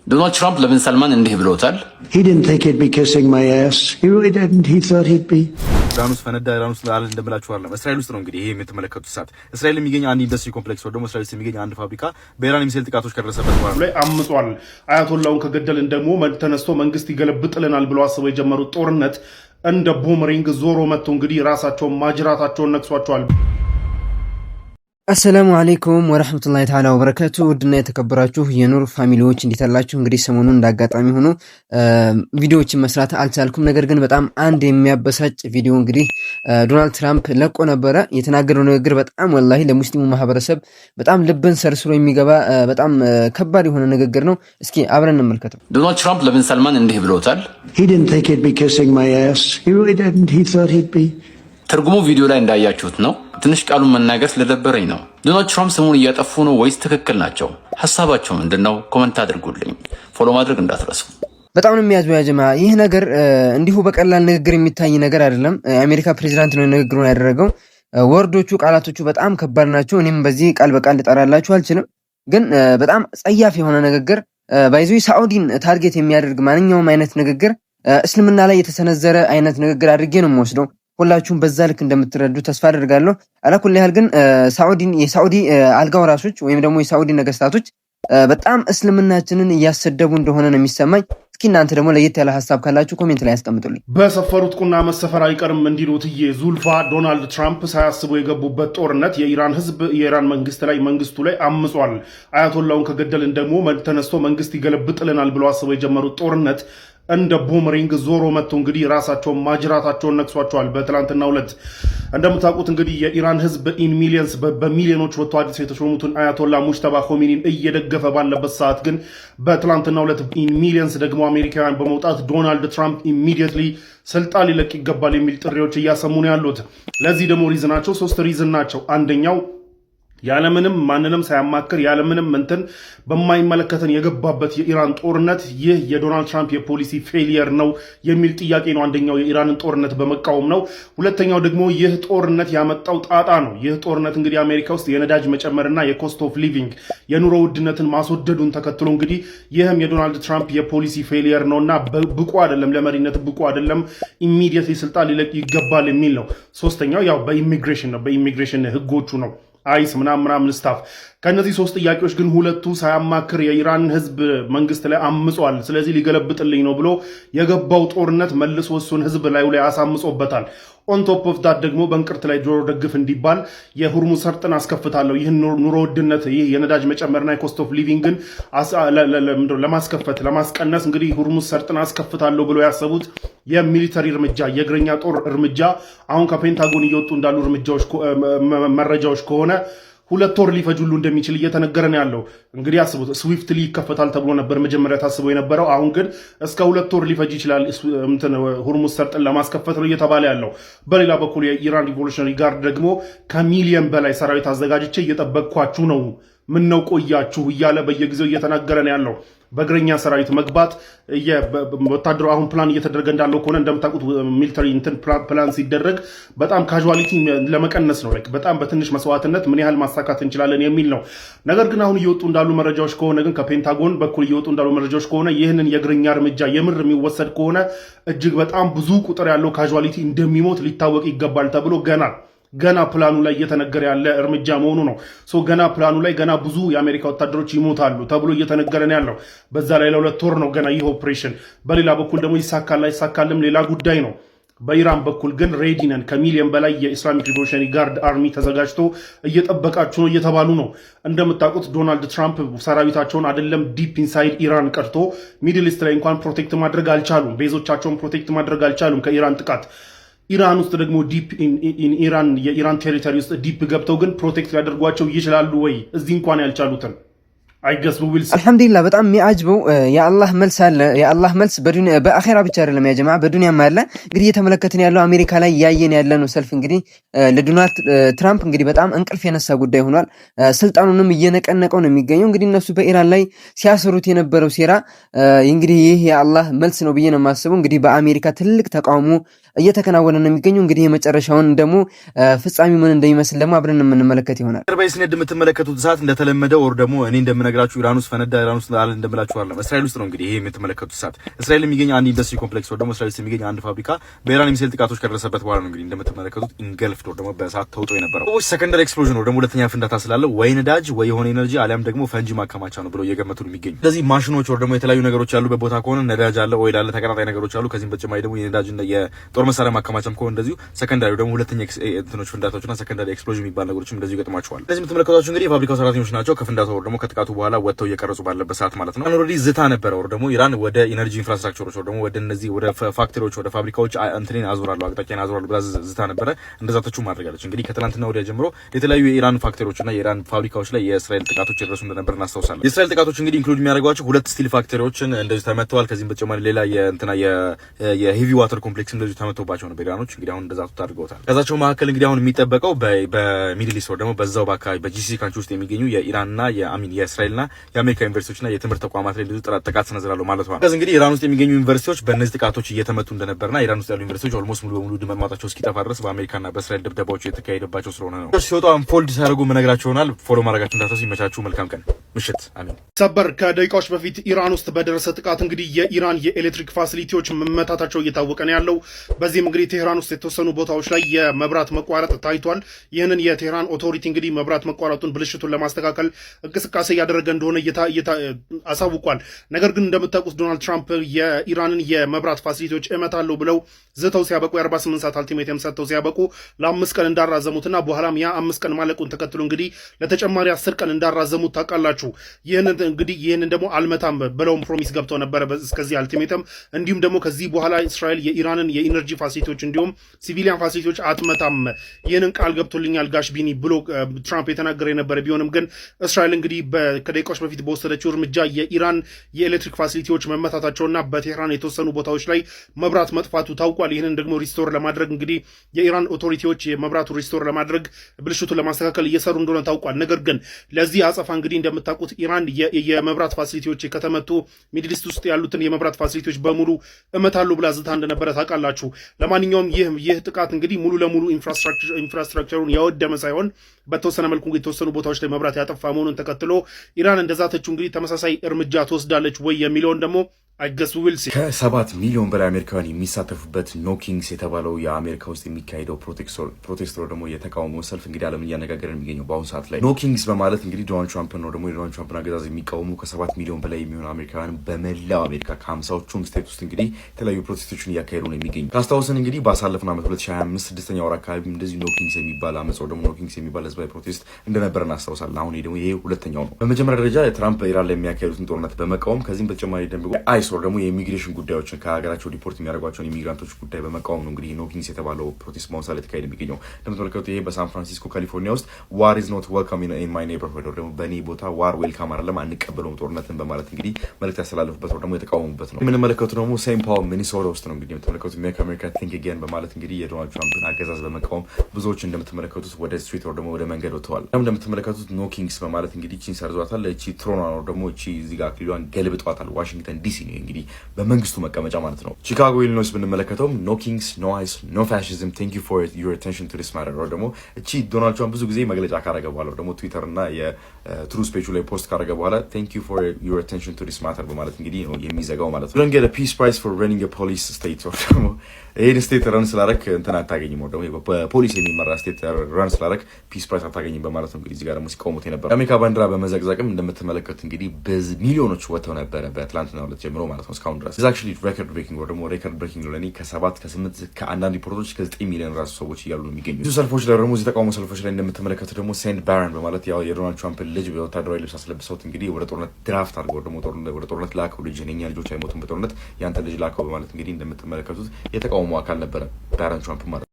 ዶናልድ ትራምፕ ለብን ሰልማን እንዲህ ብለውታል። He didn't think he'd be kissing my ass. He really didn't. He thought he'd be. ኢራን ፈነዳ ኢራን ውስጥ አለ እንደምላችሁ አይደለም። እስራኤል ውስጥ ነው እንግዲህ ይሄ የምትመለከቱት ሰዓት እስራኤል የሚገኝ አንድ ኢንዱስትሪ ኮምፕሌክስ ወይ ደግሞ እስራኤል ውስጥ የሚገኝ አንድ ፋብሪካ በኢራን የሚሳኤል ጥቃቶች ከደረሰበት በኋላ ላይ አምጿል። አያቶላውን ከገደልን ደግሞ ተነስቶ መንግስት ይገለብጥልናል ብለው አስበው የጀመሩት ጦርነት እንደ ቡመሪንግ ዞሮ መጥቶ እንግዲህ ራሳቸውን ማጅራታቸውን ነክሷቸዋል። አሰላሙ አለይኩም ወራህመቱላሂ ተዓላ ወበረካቱ። ውድና የተከበራችሁ የኑር ፋሚሊዎች እንዴት አላችሁ? እንግዲህ ሰሞኑን እንዳጋጣሚ ሆኖ ቪዲዮዎችን መስራት አልቻልኩም። ነገር ግን በጣም አንድ የሚያበሳጭ ቪዲዮ እንግዲህ ዶናልድ ትራምፕ ለቆ ነበረ። የተናገረው ንግግር በጣም ወላሂ ለሙስሊሙ ማህበረሰብ በጣም ልብን ሰርስሮ የሚገባ በጣም ከባድ የሆነ ንግግር ነው። እስኪ አብረን እንመልከተው። ዶናልድ ትራምፕ ለብን ሰልማን እንዲህ ብለውታል። He didn't think he'd be kissing my ass. He really didn't. He thought he'd be. ትርጉሙ ቪዲዮ ላይ እንዳያችሁት ነው። ትንሽ ቃሉን መናገር ስለደበረኝ ነው። ዶናልድ ትራምፕ ስሙን እያጠፉ ነው ወይስ ትክክል ናቸው? ሐሳባቸው ምንድነው? ኮሜንት አድርጉልኝ። ፎሎ ማድረግ እንዳትረሱ። በጣም ነው የሚያዝበው ያ ጀማ። ይህ ነገር እንዲሁ በቀላል ንግግር የሚታይ ነገር አይደለም። የአሜሪካ ፕሬዚዳንት ነው ንግግሩን ያደረገው። ወርዶቹ ቃላቶቹ በጣም ከባድ ናቸው። እኔም በዚህ ቃል በቃል ልጠራላችሁ አልችልም። ግን በጣም ጸያፍ የሆነ ንግግር ባይዙ ሳዑዲን ታርጌት የሚያደርግ ማንኛውም አይነት ንግግር እስልምና ላይ የተሰነዘረ አይነት ንግግር አድርጌ ነው የምወስደው። ሁላችሁም በዛ ልክ እንደምትረዱ ተስፋ አደርጋለሁ። አላኩል ያህል ግን የሳዑዲ አልጋ ወራሾች ወይም ደግሞ የሳዑዲ ነገስታቶች በጣም እስልምናችንን እያሰደቡ እንደሆነ ነው የሚሰማኝ። እስኪ እናንተ ደግሞ ለየት ያለ ሐሳብ ካላችሁ ኮሜንት ላይ ያስቀምጡልኝ። በሰፈሩት ቁና መሰፈር አይቀርም እንዲሉት ዙልፋ ዶናልድ ትራምፕ ሳያስቡ የገቡበት ጦርነት የኢራን ህዝብ የኢራን መንግስቱ ላይ አምጿል። አያቶላውን ከገደልን ደግሞ ተነስቶ መንግስት ይገለብጥልናል ብለው አስበው የጀመሩት ጦርነት እንደ ቡመሪንግ ዞሮ መጥቶ እንግዲህ ራሳቸውን ማጅራታቸውን ነክሷቸዋል። በትላንትናው ዕለት እንደምታውቁት እንግዲህ የኢራን ህዝብ ሚሊየንስ በሚሊዮኖች ወጥቶ አዲስ የተሾሙትን አያቶላ ሙጅተባ ኾሜኒን እየደገፈ ባለበት ሰዓት ግን በትላንትናው ዕለት ሚሊየንስ ደግሞ አሜሪካውያን በመውጣት ዶናልድ ትራምፕ ኢሚዲየትሊ ስልጣን ሊለቅ ይገባል የሚል ጥሪዎች እያሰሙ ነው ያሉት። ለዚህ ደግሞ ሪዝናቸው 3 ሪዝን ናቸው። አንደኛው ያለምንም ማንንም ሳያማክር ያለምንም እንትን በማይመለከተን የገባበት የኢራን ጦርነት ይህ የዶናልድ ትራምፕ የፖሊሲ ፌሊየር ነው የሚል ጥያቄ ነው። አንደኛው የኢራንን ጦርነት በመቃወም ነው። ሁለተኛው ደግሞ ይህ ጦርነት ያመጣው ጣጣ ነው። ይህ ጦርነት እንግዲህ አሜሪካ ውስጥ የነዳጅ መጨመርና የኮስት ኦፍ ሊቪንግ የኑሮ ውድነትን ማስወደዱን ተከትሎ እንግዲህ ይህም የዶናልድ ትራምፕ የፖሊሲ ፌሊየር ነውና ብቁ አይደለም፣ ለመሪነት ብቁ አይደለም፣ ኢሚዲየትሊ ስልጣን ሊለቅ ይገባል የሚል ነው። ሶስተኛው ያው በኢሚግሬሽን ነው፣ በኢሚግሬሽን ህጎቹ ነው አይስ ምናምን ስታፍ። ከነዚህ 3 ጥያቄዎች ግን ሁለቱ ሳያማክር የኢራን ህዝብ መንግስት ላይ አምጿል። ስለዚህ ሊገለብጥልኝ ነው ብሎ የገባው ጦርነት መልሶ እሱን ህዝብ ላይ አሳምጾበታል። ኦን ቶፕ ኦፍ ዳት ደግሞ በእንቅርት ላይ ጆሮ ደግፍ እንዲባል የሁርሙዝ ሰርጥን አስከፍታለሁ፣ ይህን ኑሮ ውድነት ይህ የነዳጅ መጨመርና የኮስት ኦፍ ሊቪንግን ለማስቀነስ እንግዲህ ሁርሙዝ ሰርጥን አስከፍታለሁ ብሎ ያሰቡት የሚሊተሪ እርምጃ የእግረኛ ጦር እርምጃ አሁን ከፔንታጎን እየወጡ እንዳሉ መረጃዎች ከሆነ 2 ወር ሊፈጅሉ እንደሚችል እየተነገረ ነው ያለው። እንግዲህ አስቡት፣ ስዊፍትሊ ይከፈታል ተብሎ ነበር መጀመሪያ ታስበው የነበረው። አሁን ግን እስከ 2 ወር ሊፈጅ ይችላል ሁርሙዝ ሰርጥን ለማስከፈት ነው እየተባለ ያለው። በሌላ በኩል የኢራን ሪቮሉሽነሪ ጋርድ ደግሞ ከሚሊየን በላይ ሰራዊት አዘጋጅቼ እየጠበቅኳችሁ ነው፣ ምን ነው ቆያችሁ እያለ በየጊዜው እየተናገረ ነው ያለው። በእግረኛ ሰራዊት መግባት ወታደሩ አሁን ፕላን እየተደረገ እንዳለው ከሆነ እንደምታውቁት ሚሊተሪ ፕላን ሲደረግ በጣም ካዥዋሊቲ ለመቀነስ ነው። በጣም በትንሽ መስዋዕትነት ምን ያህል ማሳካት እንችላለን የሚል ነው። ነገር ግን አሁን እየወጡ እንዳሉ መረጃዎች ከሆነ ግን ከፔንታጎን በኩል እየወጡ እንዳሉ መረጃዎች ከሆነ ይህንን የእግረኛ እርምጃ የምር የሚወሰድ ከሆነ እጅግ በጣም ብዙ ቁጥር ያለው ካዥዋሊቲ እንደሚሞት ሊታወቅ ይገባል ተብሎ ገና ፕላኑ ላይ እየተነገረ ያለ እርምጃ መሆኑ ነው። ገና ፕላኑ ላይ ገና ብዙ የአሜሪካ ወታደሮች ይሞታሉ ተብሎ እየተነገረ ነው ያለው። በዛ ላይ ለ2 ወር ነው ገና ይህ ኦፕሬሽን። በሌላ በኩል ደግሞ ይሳካል አይሳካልም ሌላ ጉዳይ ነው። በኢራን በኩል ግን ሬዲ ነን፣ ከሚሊዮን በላይ የኢስላሚክ ሪቮሉሽነሪ ጋርድ አርሚ ተዘጋጅቶ እየጠበቃችሁ ነው እየተባሉ ነው። እንደምታውቁት ዶናልድ ትራምፕ ሰራዊታቸውን አይደለም ዲፕ ኢንሳይድ ኢራን ቀርቶ ሚድል ኢስት ላይ እንኳን ፕሮቴክት ማድረግ አልቻሉም። ቤዞቻቸውን ፕሮቴክት ማድረግ አልቻሉም ከኢራን ጥቃት። ኢራን ውስጥ ደግሞ ዲፕ ኢራን የኢራን ቴሪቶሪ ውስጥ ዲፕ ገብተው ግን ፕሮቴክት ሊያደርጓቸው ይችላሉ ወይ? እዚህ እንኳን ያልቻሉትን አልሐምዱሊላህ። በጣም የሚያጅበው የአላህ መልስ አለ። የአላህ መልስ በአኺራ ብቻ አይደለም ያ ጀማዓ፣ በዱንያም አለ። እንግዲህ እየተመለከትን ያለው አሜሪካ ላይ ያየን ያለ ነው ሰልፍ። እንግዲህ ለዶናልድ ትራምፕ እንግዲህ በጣም እንቅልፍ የነሳ ጉዳይ ሆኗል። ስልጣኑንም እየነቀነቀው ነው የሚገኘው። እንግዲህ እነሱ በኢራን ላይ ሲያሰሩት የነበረው ሴራ እንግዲህ ይህ የአላህ መልስ ነው ብዬ ነው የማስበው። እንግዲህ በአሜሪካ ትልቅ ተቃውሞ እየተከናወነ ነው የሚገኘው። እንግዲህ የመጨረሻውን ደግሞ ፍጻሜው ምን እንደሚመስል ደግሞ አብረን የምንመለከት ይሆናል። በስነድ የምትመለከቱት ሰዓት እንደተለመደው ወር ደግሞ እኔ እንደምነጋ የምነግራችሁ ኢራን ውስጥ ፈነዳ፣ ኢራን ውስጥ አለ እንደምላችሁ አይደለም። እስራኤል ውስጥ ነው እንግዲህ ይሄ የምትመለከቱት እሳት። እስራኤል የሚገኝ አንድ ኢንዱስትሪ ኮምፕሌክስ ወይ ደግሞ እስራኤል ውስጥ የሚገኝ አንድ ፋብሪካ በኢራን የሚሳይል ጥቃቶች ከደረሰበት በኋላ ነው እንግዲህ እንደምትመለከቱት ኢንገልፍድ ደግሞ በእሳት ተውጦ የነበረው። ሰዎች ሰከንደሪ ኤክስፕሎዥን ወይ ደግሞ ሁለተኛ ፍንዳታ ስላለው ወይ ነዳጅ ወይ የሆነ ኤነርጂ አሊያም ደግሞ ፈንጂ ማከማቻ ነው ብለው እየገመቱ ነው የሚገኙ። ስለዚህ ማሽኖች ወይ ደግሞ የተለያዩ ነገሮች ያሉበት ቦታ ከሆነ ነዳጅ አለ ወይ ላለ ተቀጣጣይ ነገሮች አሉ። ከዚህም በተጨማሪ ደግሞ የነዳጅና የጦር መሳሪያ ማከማቻም ከሆነ እንደዚሁ ሰከንዳሪ ደግሞ ሁለተኛ እንትኖች ፍንዳታዎችና ሰከንዳሪ ኤክስፕሎዥን የሚባል ነገሮችም እንደዚሁ ይገጥማቸዋል። ስለዚህ የምትመለከቷቸው እንግዲህ የፋብሪካው ሰራተኞች ናቸው። ከፍንዳታው ወይ ደግሞ ከጥቃቱ በኋላ ወጥተው እየቀረጹ ባለበት ሰዓት ማለት ነው። ኦልሬዲ ዝታ ነበረ ወይ ደግሞ ኢራን ወደ ኢነርጂ ኢንፍራስትራክቸሮች ወይ ደግሞ ወደ እነዚህ ወደ ፋክተሪዎች ወደ ፋብሪካዎች እንትኔን አዙራለሁ አቅጣጫን አዙራለሁ ብላ ዝታ ነበረ። እንደዛተቹ ማድረጋለች። እንግዲህ ከትላንትና ወዲያ ጀምሮ የተለያዩ የኢራን ፋክተሪዎችና የኢራን ፋብሪካዎች ላይ የእስራኤል ጥቃቶች የደረሱ እንደነበር እናስታውሳለን። የእስራኤል ጥቃቶች እንግዲህ ኢንክሉድ የሚያደርጓቸው ሁለት ስቲል ፋክተሪዎችን እንደዚህ ተመተዋል። ከዚህም በተጨማሪ ሌላ የሄቪ ዋተር ኮምፕሌክስ እንደዚህ ተመተውባቸው ነበር ኢራኖች። እንግዲህ አሁን እንደዛ አድርገውታል። ከዛቸው መካከል እንግዲህ አሁን የሚጠበቀው በሚድል ኢስት ወይ ደግሞ በዛው በአካባቢ በጂሲሲ ካንትሪ ውስጥ የሚገኙ የኢራንና የእስራኤልና የአሜሪካ ዩኒቨርሲቲዎችና የትምህርት ተቋማት ላይ እንደዚህ ጥቃት ሰነዝራሉ ማለት ነው። ከዚህ እንግዲህ ኢራን ውስጥ የሚገኙ ዩኒቨርሲቲዎች በእነዚህ ጥቃቶች እየተመቱ እንደነበርና ኢራን ውስጥ ያሉ ዩኒቨርሲቲዎች ኦልሞስት ሙሉ በሙሉ ድመማታቸው እስኪጠፋ ድረስ በአሜሪካና በእስራኤል ድብደባዎች የተካሄደባቸው ስለሆነ ነው። ሲወጡ አንፎልድ ሲያደርጉ መነግራቸው ይሆናል። ፎሎ ማድረጋችሁ እንዳትረሱ። ይመቻችሁ። መልካም ቀን ምሽት። አሜን። ሰበር ከደቂቃዎች በፊት ኢራን ውስጥ በደረሰ ጥቃት እንግዲህ የኢራን የኤሌክትሪክ ፋሲሊቲዎች መመታታቸው እየታወቀ ነው ያለው። በዚህም እንግዲህ ቴህራን ውስጥ የተወሰኑ ቦታዎች ላይ የመብራት መቋረጥ ታይቷል። ይህንን የቴህራን ኦቶሪቲ እንግዲህ መብራት መቋረጡን ብልሽቱን ለማስተካከል እንቅስቃሴ እያደረገ እንደሆነ አሳውቋል። ነገር ግን እንደምታውቁት ዶናልድ ትራምፕ የኢራንን የመብራት ፋሲሊቲዎች እመታለሁ ብለው ዝተው ሲያበቁ የ48 ሰዓት አልቲሜተም ሰጥተው ሲያበቁ ለ5 ቀን እንዳራዘሙትና በኋላም ያ 5 ቀን ማለቁን ተከትሎ እንግዲህ ለተጨማሪ 10 ቀን እንዳራዘሙት ታውቃላችሁ። ይህንን ደግሞ አልመታም ብለውም ፕሮሚስ ገብተው ነበረ እስከዚህ አልቲሜተም። እንዲሁም ደግሞ ከዚህ በኋላ እስራኤል የኢራንን የኢነርጂ ፋሲሊቲዎች እንዲሁም ሲቪሊያን ፋሲሊቲዎች አትመታም፣ ይህንን ቃል ገብቶልኛል ጋሽ ቢኒ ብሎ ትራምፕ የተናገረ የነበረ ቢሆንም ግን እስራኤል እንግዲህ ከደቂቃዎች በፊት በወሰደችው እርምጃ የኢራን የኤሌክትሪክ ፋሲሊቲዎች መመታታቸውና በቴህራን የተወሰኑ ቦታዎች ላይ መብራት መጥፋቱ ታውቋል። ይህንን ደግሞ ሪስቶር ለማድረግ እንግዲህ የኢራን ኦቶሪቲዎች የመብራቱ ሪስቶር ለማድረግ ብልሽቱን ለማስተካከል እየሰሩ እንደሆነ ታውቋል። ነገር ግን ለዚህ አጸፋ እንግዲህ እንደምታውቁት ኢራን የመብራት ፋሲሊቲዎች ከተመቱ ሚድል ኢስት ውስጥ ያሉትን የመብራት ፋሲሊቲዎች በሙሉ እመታሉ ብላ ዝታ እንደነበረ ታውቃላችሁ። ለማንኛውም ይህ ጥቃት እንግዲህ ሙሉ ለሙሉ ኢንፍራስትራክቸሩን ያወደመ ሳይሆን በተወሰነ መልኩ የተወሰኑ ቦታዎች ላይ መብራት ያጠፋ መሆኑን ተከትሎ ኢራን እንደዛተችው እንግዲህ ተመሳሳይ እርምጃ ትወስዳለች ወይ የሚለውን ደግሞ አይገሱ ዊል ሲ። ከ7 ሚሊዮን በላይ አሜሪካውያን የሚሳተፉበት ኖ ኪንግስ የተባለው የአሜሪካ ውስጥ የሚካሄደው ፕሮቴስት ደግሞ የተቃውሞ ሰልፍ እንግዲህ ዓለምን እያነጋገረ የሚገኘው በአሁኑ ሰዓት ላይ ኖ ኪንግስ በማለት እንግዲህ ዶናልድ ትራምፕን ነው ደግሞ የዶናልድ ትራምፕን አገዛዝ የሚቃወሙ ከ7 ሚሊዮን በላይ የሚሆኑ አሜሪካውያን በመላው አሜሪካ ከ50ዎቹም ስቴት ውስጥ እንግዲህ የተለያዩ ፕሮቴስቶችን እያካሄዱ ነው የሚገኙ። ካስታወስን እንግዲህ ባሳለፍነው ዓመት 2025 6ኛ ወር አካባቢ እንደዚህ ኖ ኪንግስ የሚባል አመጽ ደግሞ ኖ ኪንግስ የሚባል ህዝባዊ ፕሮቴስት እንደነበረ እናስታውሳለን። አሁን ደግሞ ይሄ ሁለተኛው ነው። በመጀመሪያ ደረጃ ትራምፕ ኢራን ላይ የሚያካሄዱትን ጦርነት በመቃወም ከዚህም በተጨማሪ ደግሞ አይሶር ደግሞ የኢሚግሬሽን ጉዳዮችን ከሀገራቸው ዲፖርት የሚያደርጓቸውን ኢሚግራንቶች ጉዳይ በመቃወም ነው እንግዲህ ኖ ኪንግስ የተባለው ፕሮቴስት በአሁኑ ሰዓት የተካሄደ የሚገኘው። እንደምትመለከቱት ይሄ በሳን ፍራንሲስኮ ካሊፎርኒያ ውስጥ ዋር ኢዝ ኖት ዌልካም ኢን ማይ ኔይበርሁድ ደግሞ በእኔ ቦታ ዋር ዌልካም አይደለም አንቀበለውም ጦርነትን በማለት እንግዲህ መልዕክት ያስተላለፉበት ደግሞ የተቃወሙበት ነው። የምንመለከቱ ደግሞ ሴንት ፓውል ሚኒሶታ ውስጥ ነው እንግዲህ የምትመለከቱት ሜክ አሜሪካ ቲንክ አጌን በማለት እንግዲህ የዶናልድ ትራምፕን አገዛዝ በመቃወም ብዙዎች እንደምትመለከቱት ወደ ስትሪት ደግሞ ወደ መንገድ ወጥተዋል። እንደምትመለከቱት ኖ ኪንግስ በማለት እንግዲህ ቺን ሰርዟታል። እቺ ትሮኗ ነው ደግሞ እቺ እዚህ ጋር አክሊሏን ገልብጧታል። ዋሽንግተን ዲሲ ነው እንግዲህ በመንግስቱ መቀመጫ ማለት ነው። ቺካጎ ኢሊኖይስ ብንመለከተው ኖ ኪንግስ ኖ አይስ ኖ ፋሽዝም ቴንክ ዩ ፎር ዩር አቴንሽን ቱ ዲስ ማተር ደግሞ እቺ ዶናልድ ትራምፕ ብዙ ጊዜ መግለጫ ካረገ በኋላ ደግሞ ትዊተር እና የትሩዝ ፔጁ ላይ ፖስት ካረገ በኋላ ቴንክ ዩ ፎር ዩር አቴንሽን ቱ ዲስ ማተር በማለት እንግዲህ ነው የሚዘጋው ማለት ነው። ዶንት ጌት አ ፒስ ፕራይዝ ፎር ረኒንግ አ ፖሊስ ስቴት ደግሞ ይሄን ስቴት ረን ስላረክ እንትን አታገኝም ወይ ደግሞ በፖሊስ የሚመራ ስቴት ረን ስላረክ ፒስ ፕራይዝ አታገኝም በማለት ነው እንግዲህ እዚህ ጋር ደግሞ ሲቆሙት የነበረ። የአሜሪካ ባንዲራ በመዘግዘቅም እንደምትመለከቱት እንግዲህ በሚሊዮኖች ወጥተው ነበረ በትላንትናው ዕለት ጀምሮ ማለት ነው እስካሁን ድረስ ኢዝ አክቹዋሊ ሬኮርድ ብሬኪንግ ወይ ደግሞ ሬኮርድ ብሬኪንግ ነው ለኔ ከ7 ከ8 ከአንዳንድ ሪፖርቶች ከ9 ሚሊዮን ራሱ ሰዎች እያሉ ነው የሚገኙ። ብዙ ሰልፎች ላይ ደግሞ እዚህ ተቃውሞ ሰልፎች ላይ እንደምትመለከቱ ደግሞ ሴንት ባረን በማለት ያው የዶናልድ ትራምፕ ልጅ በወታደራዊ ልብስ አስለብሰውት እንግዲህ ወደ ጦርነት ድራፍት አድርገው ደግሞ ወደ ጦርነት ላከው። ልጅ የእኛ ልጆች አይሞቱም በጦርነት ያንተ ልጅ ላከው በማለት እንግዲህ እንደምትመለከቱት የተቃውሞ አካል ነበረ ባረን ትራምፕ ማለት